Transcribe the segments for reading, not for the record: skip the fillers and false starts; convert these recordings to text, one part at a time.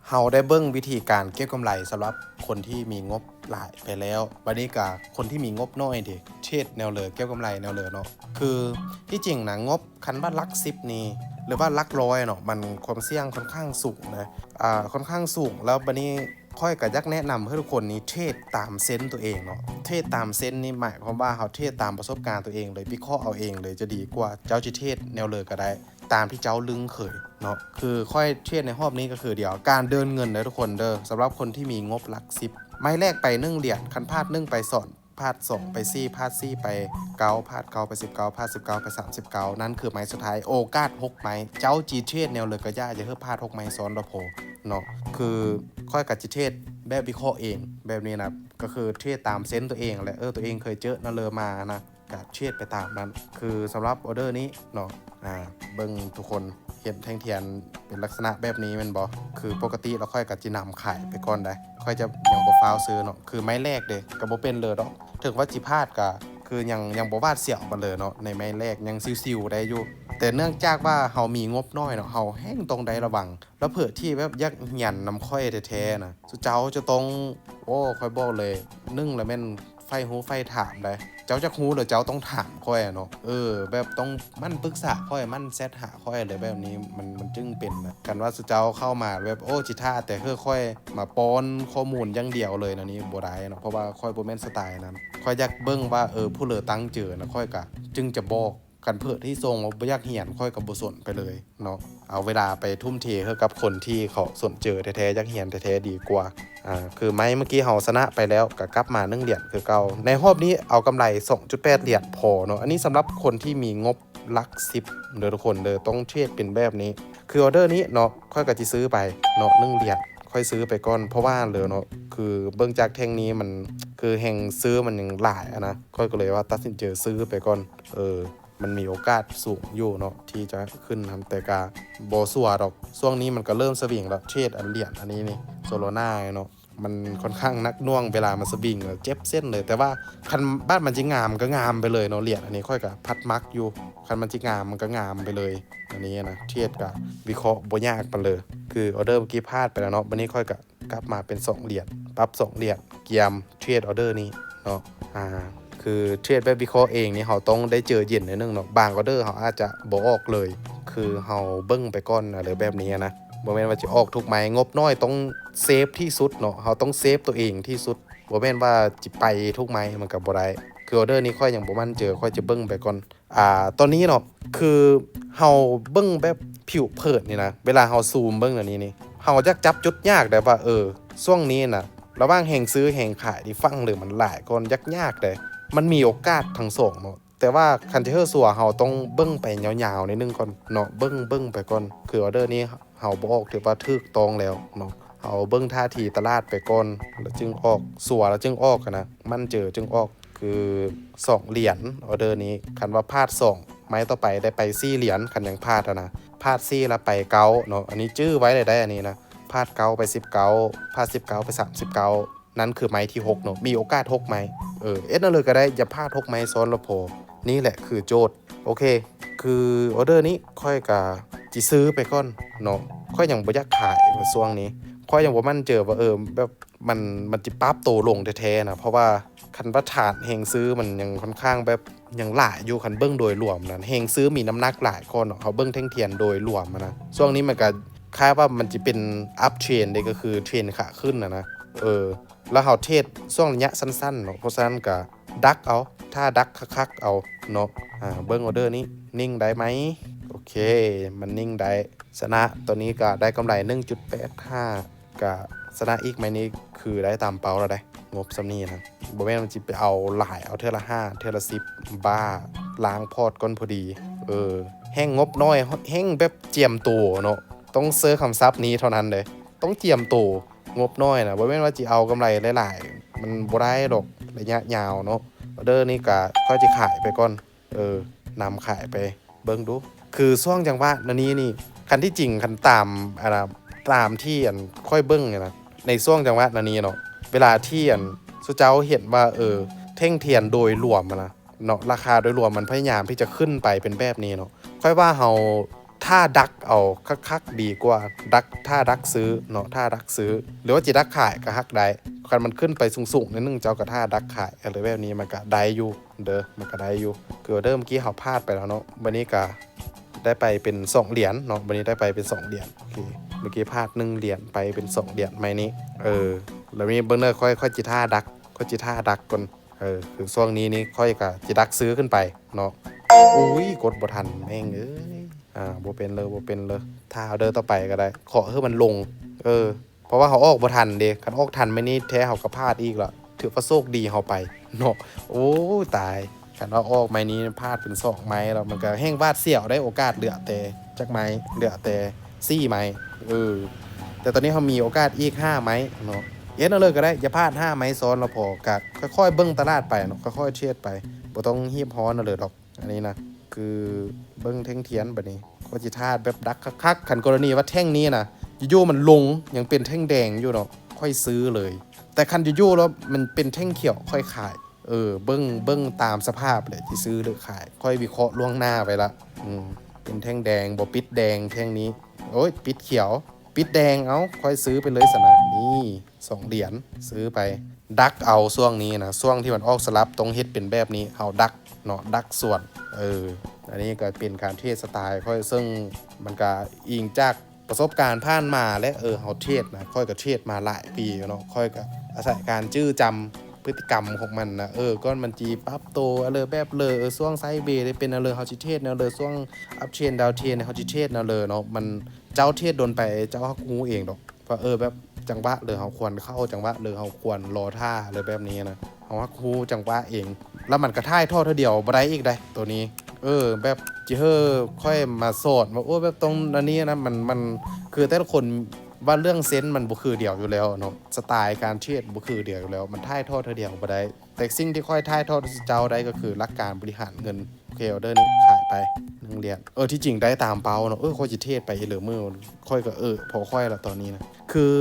เฮาได้เบิ่งวิธีการเก็บกำไรสำหรับคนที่มีงบหลายไปแล้วบัดนี้ก็คนที่มีงบน้อยดิเช็ดแนวเลยเก็บกำไรแนวเลยเนาะคือที่จริงนะงบคันว่าหลัก10นี่หรือว่าหลักร้อยเนาะมันความเสี่ยงค่อนข้างสูงนะค่อนข้างสูงแล้วบัดนี้ค่อยก็อยากแนะนำให้ทุกคนนี้เทรดตามเซนส์ตัวเองเนาะเทรดตามเซนส์นี่หมายความว่าเฮาเทรดตามประสบการณ์ตัวเองเลยวิเคราะห์เอาเองเลยจะดีกว่าเจ้าจิเทรดแนวเลยก็ได้ตามที่เจ้าลึงเคยเนาะคือค่อยเทรดในรอบนี้ก็คือเดี๋ยวการเดินเงินเด้อทุกคนเด้อสำหรับคนที่มีงบหลัก10ไม้แรกไป1เหรียญคันพลาด1ไปสอนพลาด2ไป4พลาด4ไป9พลาด9ไป19พลาด19ไป39นั่นคือไม้สุดท้ายโอกาส6ไม้เจ้าจีเทรดแนวเลยก็ย่าอย่าเพิ่งพลาด6ไม้ซ้อนละโพเนาะคือค่อยกับจิเทรดแบบวิเคราะห์เองแบบนี้นะก็คือเทรดตามเซนส์ตัวเองแหละตัวเองเคยเจอนั่นเลยมานะก็เทรดไปตามนั้นคือสำหรับออเดอร์นี้เนาะเบิ่งทุกคนเห็นแท่งเทียนเป็นลักษณะแบบนี้แม่นบ่คือปกติเราค่อยกับจินำขายไปก่อนได้ค่อยจะยังบ่ฟาวซื้อเนาะคือไม้แรกเด้ก็บ่เป็นเลยดอกถึงว่าจิพลาดก็คือยังบ่วาดเสียวมาเลยเนาะในไม้แรกยังซิวๆได้อยู่แต่เนื่องจากว่าเฮามีงบน้อยเนาะเฮาแห้งตรงใดระวังแล้วเผื่อที่แบบยักหยันนำค่อยแท้ๆนะสุเจ้าจะต้องโอ้ค่อยบอกเลยนึ่งแล้วแม่นไฟหูไฟถามได้เจ้าจะฮู้หรือเจ้าต้องถามค่อยเนาะแบบต้องมันปรึกษาค่อยมันเซตหาค่อยเลยแบบนี้มันจึงเป็นนะกันว่าสุเจ้าเข้ามาแบบโอ้จิท่าแต่ค่อยมาป้อนข้อมูลอย่างเดียวเลยนะนี่บ่ได้เนาะเพราะว่าค่อยบ่แม่นสไตล์นั้นค่อยอยากเบิ่งว่าผู้เหลือตั้งเจอนะค่อยก็จึงจะบอกกันเพื่อที่ทรงบ่อยากเหียนค่อยกับบ่สนไปเลยเนาะเอาเวลาไปทุ่มเทให้กับคนที่เขาสนเจอแท้ๆอยากเหียนแท้ๆดีกว่าคือไม้เมื่อกี้เฮาชนะไปแล้วก็กลับมา1เหรียญคือเก่าในรอบนี้เอากำไร 2.8 เหรียญพอเนาะอันนี้สำหรับคนที่มีงบหลัก10เด้อทุกคนเด้อต้องเทรดเป็นแบบนี้คือออเดอร์นี้เนาะค่อยก็สิซื้อไปเนาะ1เหรียญค่อยซื้อไปก่อนเพราะว่าเหลือเนาะคือเบิ่งจากแท่งนี้มันคือแห่งซื้อมันยังหลายนะค่อยก็เลยว่าตัดสินใจซื้อไปก่อนมันมีโอกาสสูงอยู่เนาะที่จะขึ้นทำแต่กาโบสัวดอกช่วงนี้มันก็เริ่มสวิงแล้วเทรดอันเหรียญอันนี้นี่โซโลนาเนาะมันค่อนข้างนักน่วงเวลามันสวิงเจ็บเส้นเลยแต่ว่าคันบ้านมันจิงามก็งามไปเลยเนาะเหรียญอันนี้ค่อยกับพัดมักอยู่คันมันจิงามมันก็งามไปเลยอันนี้นะเทรดกับวิเคราะห์บ่ยากไปเลยคือออเดอร์เมื่อกี้พลาดไปแล้วเนาะวันนี้ค่อยกับกลับมาเป็น2เหรียญปรับ2เหรียญเกียมเทรดออเดอร์นี้เนาะคือเทรดแบบวิเคราะห์เองนี่เขาต้องได้เจอเย็นนิดนึงเนาะบางออเดอร์เขาอาจจะบ่ออกเลยคือเขาเบิ้งไปก่อนอะไรแบบนี้นะบ่แม่นว่าจะออกทุกไม้งบน้อยต้องเซฟที่สุดเนาะเขาต้องเซฟตัวเองที่สุดบ่แม่นว่าจิไปทุกไม้มันก็บ่ได้คือออเดอร์นี้ค่อยยังบ่มั่นเจอค่อยจะเบิ้งไปก่อนตอนนี้เนาะคือเฮาเบิ้งแบบผิวเผินนี่นะเวลาเฮาซูมเบิ้งอันนี้นี่เฮาจะจับจุดยากได้ว่าช่วงนี้น่ะระหว่างแห่งซื้อแห่งขายที่ฟังเลยมันหลายคนยากเลยมันมีโอกาสทั้งสองเนาะแต่ว่าคันที่สัวเฮาต้องเบิ่งไปยาวๆนิดนึงก่อนเนาะเบิ่งไปก่อนคือออเดอร์นี้เฮาบ่ออกถือว่าถูกต้องแล้วเนาะเฮาเบิ่งท่าทีตลาดไปก่อนแล้วจึงออกสัวแล้วจึงออกนะมันเจอจึงออกคือ2เหรียญออเดอร์นี้คันว่าพลาด2ไม้ต่อไปได้ไป4เหรียญคันยังพลาดนะพลาด4แล้วไป9เนาะอันนี้จื้อไว้เลยได้อันนี้นะพลาด9ไป19พลาด19ไป39นั่นคือไม้ที่6เนาะมีโอกาส6ไม้นั่นเลยก็ได้อย่าพลาด6ไม้ซ้อนละพอนี่แหละคือโจทย์โอเคคือออเดอร์นี้ค่อยกะจิซื้อไปก่อนเนาะค่อยยังบ่อยากขายในช่วงนี้ค่อยยังบ่มั่นเจอว่าแบบมันจิปรับโตลงแท้ๆนะเพราะว่าคันว่าฐานแฮงซื้อมันยังค่อนข้างแบบยังหลายอยู่คันเบิ้งโดยรวมนะแฮงซื้อมีน้ำหนักหลายคนเนาะเขาเบิ้งแท่งเทียนโดยรวมนะช่วงนี้มันก็คล้ายว่ามันจะเป็นอัพเทรนได้ก็คือเทรนขาขึ้นนะแล้วเขาเทศช่วงระยะสั้นๆเนาะเพราะฉะนั้นก็ดักเอาถ้าดักคักๆเอาเนาะเบิ้งออเดอร์นี้นิ่งได้ไหมโอเคมันนิ่งได้ชนะตัวนี้ก็ได้กำไร 1.85 ก็ชนะอีกไหมนี้คือได้ตามเป้าแล้วได้งบสำนี้นะบ่แม่นมันสิไปเอาหลายเอาเท่าละ5เท่าละ10บ้าล้างพอร์ตก่อนพอดีแห้งงบน้อยแห้งแบบเจียมตัวเนาะต้องเซิร์ชคำศัพท์นี้เท่านั้นเลยต้องเจียมตัวงบน้อยนะบ่แม่นว่าจิเอากำไรหลายๆมันบ่ได้ดอกระยะยาวเนาะออเดอร์นี้ก็ค่อยสิขายไปก่อนนำขายไปเบิ่งดูคือช่วงจังหวะนี้คันที่จริงคันตามตามที่ค่อยเบิ่งเนี่ยนะในช่วงจังหวะนี้เนาะเวลาที่สุเจ้าเห็นว่าเท่งเทียนโดยรวมนะเนาะราคาโดยรวมมันพยายามที่จะขึ้นไปเป็นแบบนี้เนาะค่อยว่าเฮา ถ้าดักเอาคักๆดีกว่าดักถ้าดักซื้อเนาะถ้าดักซื้อหรือว่าจิดักขายก็ฮักได้คันมันขึ้นไปสูงๆนิดนึงเจ้าก็ท่าดักขายอะไรแบบนี้มันก็ได้อยู่เด้อมันก็ได้อยู่เกิดเริ่มกี้เขาพลาดไปแล้วเนาะวันนี้ก็ได้ไปเป็น2เหรียญเนาะวันนี้ได้ไปเป็น2เหรียญโอเคเมื่อกี้พลาด1เหรียญไปเป็น2เหรียญไหมนี้แล้วมีเบิ้งเนอร์ค่อยจิท่าดักค่อยจิท่าดักก่อนคือช่วงนี้นี่ค่อยกับจิดักซื้อขึ้นไปเนาะอุ้ยกดบ่ทันแม่งบ่เป็นเลยถ้าเอาเดินต่อไปก็ได้ขอให้มันลงเพราะว่าเขาออกบ่ทันเด้คันออกทันไม่นี่แท้เขาก็พลาดอีกละถือว่าโชคดีเขาไปเนาะโอ้ตายคันว่าออกไม้นี้พลาดเป็น2ไม้แล้วมันก็แห้งวาดเสี่ยวได้โอกาสเหลือแต่จักไม้เหลือแต่4ไม้แต่ตอนนี้เขามีโอกาสอีก5ไม้เนาะเอาเลยก็ได้อย่าพลาด5ไม้ซ้อนเราพอกะค่อยๆเบิ้งตลาดไปเนาะค่อยๆเชียดไปบ่ต้องฮีบฮ้อนเลยดอกอันนี้นะคือเบิ้งเท่งเทียนแบบนี้ก็จิท่าแบบดักคักๆขันกรณีว่าแท่งนี้นะยูมันลงยังเป็นแท่งแดงอยู่เนาะค่อยซื้อเลยแต่คันยูแล้วมันเป็นแท่งเขียวค่อยขายเบิ้งตามสภาพเลยที่ซื้อหรือขายค่อยวิเคราะห์ล่วงหน้าไปละเป็นแท่งแดงบ่ปิดแดงแท่งนี้โอ้ยปิดเขียวปิดแดงค่อยซื้อไปเลยสนะนี่2เหรียญซื้อไปดักเอาช่วงนี้นะช่วงที่มันออกสลับตรงเฮ็ดเป็นแบบนี้เอาดักเนาะดักส่วนอันนี้ก็เป็นการเทศสไตล์ค่อยซึ่งมันก็อิงจากประสบการณ์ผ่านมาและเฮาเทศนะค่อยก็เทศมาหลายปีเนาะค่อยก็อาศัยการจื้อจำพฤติกรรมของมันนะก้อนมันจีปรับโตแบบช่วงไซเบได้เป็นเฮาจิเทศช่วงอัพเชนดาวเทนเฮาจิเทศเนาะมันเจ้าเทศโดนไปเจ้าฮักฮูเองดอกว่าแบบจังหวะเฮาควรเข้าจังหวะเฮาควรรอท่าแบบนี้นะเฮาฮักฮูจังหวะเองแล้วมันก็ท่ายทอดเท่าเดียวบ่ได้อีกได้ตัวนี้แบบจิค่อยมาสอนว่าแบบตรงอันนี้นะมันคือแต่ละคนว่าเรื่องเซนส์มันบ่คือเดียวอยู่แล้วเนาะสไตล์การเทรดบ่คือเดียวอยู่แล้วมันท่ายทอดเท่าเดียวบ่ได้แต่สิ่งที่ค่อยท่ายทอดเจ้าได้ก็คือหลักการบริหารเงินโอเคออเดอร์นี้ขายไป1เหรียญที่จริงได้ตามเป้าเนาะค่อยสิเทศไปเหลือมื้อค่อยก็พอค่อยละตอนนี้นะคือ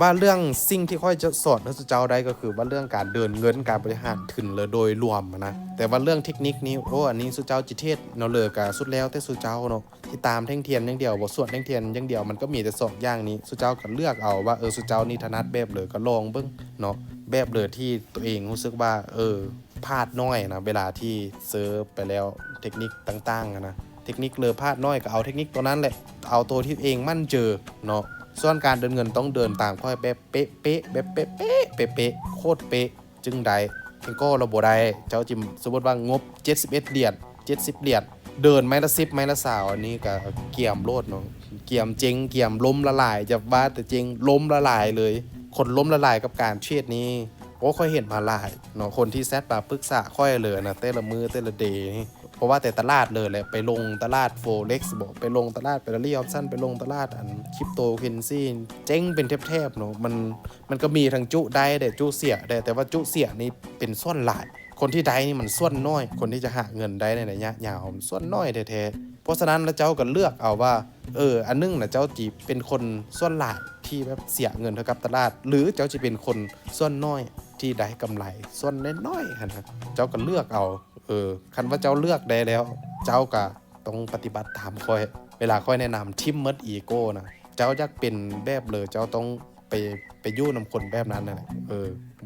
ว่าเรื่องสิ่งที่ค่อยจะสอนให้สุเจ้าได้ก็คือว่าเรื่องการเดินเงินการบริหารทุนเลยโดยรวมนะแต่ว่าเรื่องเทคนิคนี้อันนี้สุเจ้าจิเทศเนาะเลยกับสุดแล้วแต่สุเจ้าเนาะที่ตามแท่งเทียนอย่างเดียวบ่ส่วนแท่งเทียนอย่างเดียวมันก็มีแต่2อย่างนี้สุเจ้าก็เลือกเอาว่าสุเจ้านี่ถนัดแบบเลยก็ลองเบิ่งเนาะแบบเลยที่ตัวเองรู้สึกว่าพลาดน้อยนะเวลาที่เซิร์ฟไปแล้วเทคนิคต่างๆนะเทคนิคเลยพลาดน้อยก็เอาเทคนิคตัวนั้นแหละเอาตัวที่เองมั่นเจอเนาะส่วนการเดินเงินต้องเดินตามค่อยแบบเป๊ะแบบเป๊ะโคตรเป๊ะจึงได้เองก็ระบบได้เจ้าจิมสมมติว่างบ71เหรียญ70เหรียญเดินไม้ละ10ไม้ละ20อันนี้ก็เกี่ยมโลดเนาะเกี่ยมเจ๊งเกี่ยมล้มละลายจะว่าแต่เจ๊งล้มละลายเลยคนล้มละลายกับการเทรดนี้ค่อยเห็นมาหลายเนาะคนที่แซดมาปรึกษาค่อยเลยนะแต่ละมือแต่ละเดย์เพราะว่าแต่ตลาดเลยแหละไปลงตลาดโฟเร็กซ์บอกไปลงตลาดเปรารี่ออปชั่นไปลงตลาดคริปโตเคอเรนซีเจ๊งเป็นแทบๆเนาะมันก็มีทั้งจุได้แต่จุเสียได้แต่ว่าจุเสียนี่เป็นส่วนหลายคนที่ได้นี่มันส่วนน้อยคนที่จะหาเงินได้ในระยะยาวมันส่วนน้อยแท้ๆเพราะฉะนั้นแล้วเจ้าก็เลือกเอาว่าอันนึงนะเจ้าจีเป็นคนส่วนหลายที่แบบเสียเงินเท่ากับตลาดหรือเจ้าจะเป็นคนส่วนน้อยที่ได้กำไรส่วนน้อยๆนะเจ้าก็เลือกเอาคันว่าเจ้าเลือกได้แล้วเจ้าก็ต้องปฏิบัติตามค่อยเวลาค่อยแนะนำทิมเมิดอีโก้นะเจ้าอยากเป็นแบบเลยเจ้าต้องไปยู่นำคนแบบนั้นนะ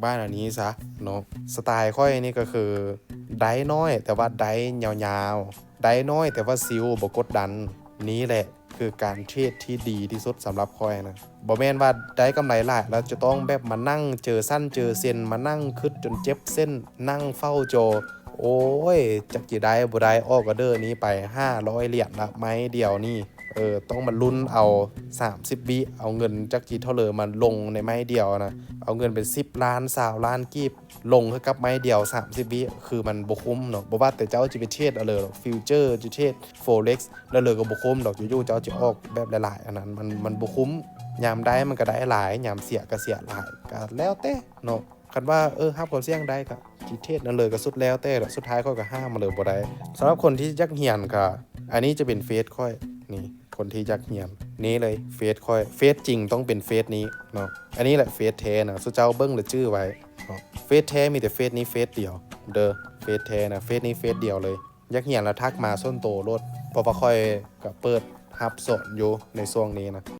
บ้านอันนี้ซะเนาะสไตล์ค่อยนี่ก็คือได้น้อยแต่ว่าได้ยาวๆได้น้อยแต่ว่าซิลบ่กดดันนี้แหละคือการเทรดที่ดีที่สุดสำหรับค่อยนะบ่แม่นว่าได้กำไรหลายแล้วจะต้องแบบมานั่งเจอสั้นเจอเส้นมานั่งคึดจนเจ็บเส้นนั่งเฝ้าโจโอ้ยจักกี่ได้บ่ได้ออกออเดอร์นี้ไป500เหรียญละไม้เดียวนี่ต้องมาลุ้นเอา30วิเอาเงินจักกี่เท่าเลยมันลงในไม้เดียวนะเอาเงินเป็น10ล้าน20ล้านกีบลงกับไม้เดียว30วิคือมันบ่คุ้มเนาะบ่ว่าแต่เจ้าจะไปเทรดเอาเลยหรอกฟิวเจอร์จะเทรด Forex แล้วเลยก็บ่คุ้มดอกอยู่ๆเจ้าจะออกแบบหลายๆอันนั้นมันบ่คุ้มยามได้มันก็ได้หลายยามเสียก็เสียหลายก็แล้วแต่เนาะคันว่าห้ามความเสี่ยงได้ก็จิเทศนั่นเลยก็สุดแล้วแต่สุดท้ายค่อยก็ห้ามมาเลยบ่ได้สำหรับคนที่ยักเหียนก็อันนี้จะเป็นเฟซค่อยนี่คนที่ยักเหียนนี้เลยเฟซค่อยเฟซจริงต้องเป็นเฟซนี้เนาะอันนี้แหละเฟซแท้นะสุเจ้าเบิ้งหรือชื่อไว้เฟซแท้มีแต่เฟซนี้เฟซเดียวเด้อเฟซแท้นะเฟซนี้เฟซเดียวเลยยักเหียนแล้วทักมาส้นโตรถ เพราะว่าค่อยก็เปิดรับสอนอยู่ในช่วงนี้นะ